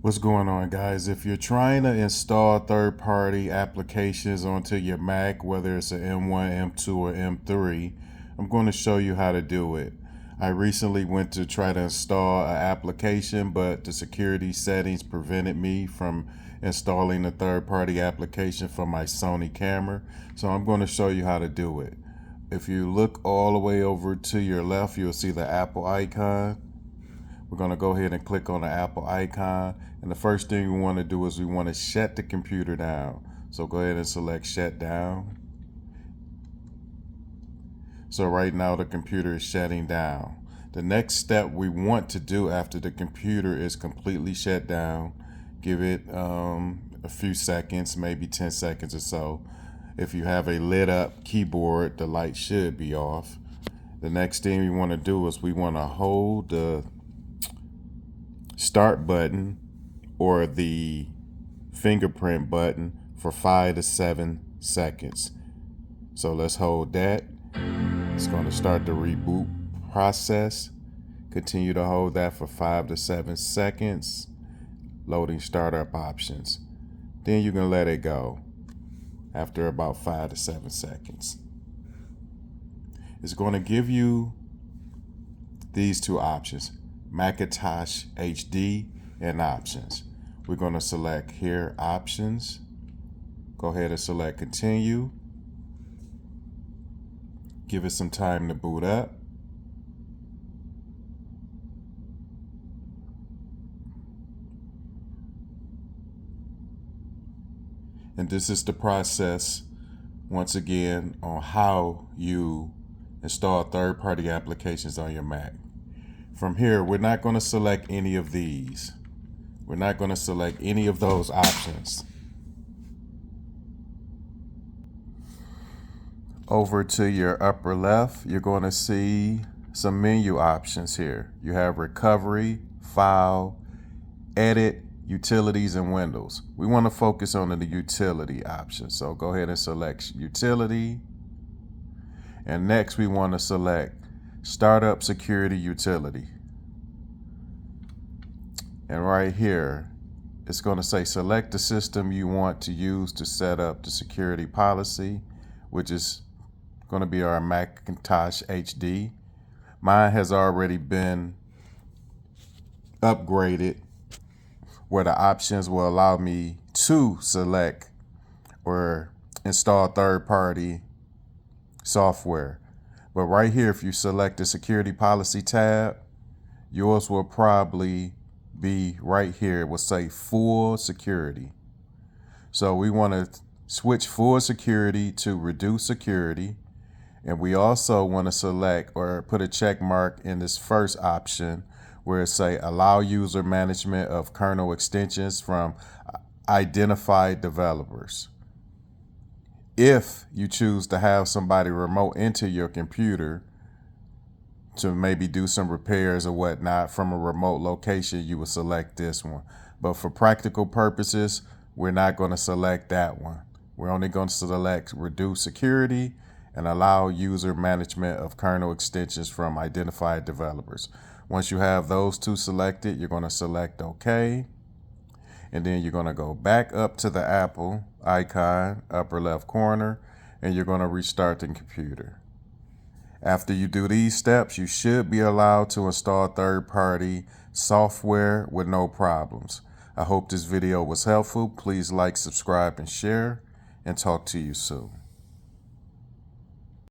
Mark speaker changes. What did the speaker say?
Speaker 1: What's going on, guys? If you're trying to install third-party applications onto your Mac, whether it's an M1, M2, or M3, I'm going to show you how to do it. I recently went to try to install an application, but the security settings prevented me from installing a third-party application for my Sony camera. So I'm going to show you how to do it. If you look all the way over to your left, you'll see the Apple icon. We're going to go ahead and click on the Apple icon. And the first thing we want to do is we want to shut the computer down. So go ahead and select shut down. So right now the computer is shutting down. The next step we want to do after the computer is completely shut down, give it a few seconds, maybe 10 seconds or so. If you have a lit up keyboard, the light should be off. The next thing we want to do is we want to hold the start button or the fingerprint button for 5 to 7 seconds. So let's hold that. It's going to start the reboot process. Continue to hold that for 5 to 7 seconds. Loading startup options. Then you can let it go after about 5 to 7 seconds. It's going to give you these two options: Macintosh HD and options. We're going to select here options. Go ahead and select continue. Give it some time to boot up. And this is the process, once again, on how you install third-party applications on your Mac. From here, we're not going to select any of these. We're not going to select any of those options. Over to your upper left, you're going to see some menu options here. You have recovery, file, edit, utilities, and windows. We want to focus on the utility option. So go ahead and select utility. And next we want to select startup security utility. And right here, it's going to say select the system you want to use to set up the security policy, which is going to be our Macintosh HD. Mine has already been upgraded where the options will allow me to select or install third-party software. But right here, if you select the security policy tab, yours will probably be right here. It will say full security. So we want to switch full security to reduce security. And we also want to select or put a check mark in this first option where it say allow user management of kernel extensions from identified developers. If you choose to have somebody remote into your computer to maybe do some repairs or whatnot from a remote location, you will select this one. But for practical purposes, we're not going to select that one. We're only going to select reduce security and allow user management of kernel extensions from identified developers. Once you have those two selected, you're going to select OK. And then you're going to go back up to the Apple icon, upper left corner, and you're going to restart the computer. After you do these steps, you should be allowed to install third-party software with no problems. I hope this video was helpful. Please like, subscribe, and share, and talk to you soon.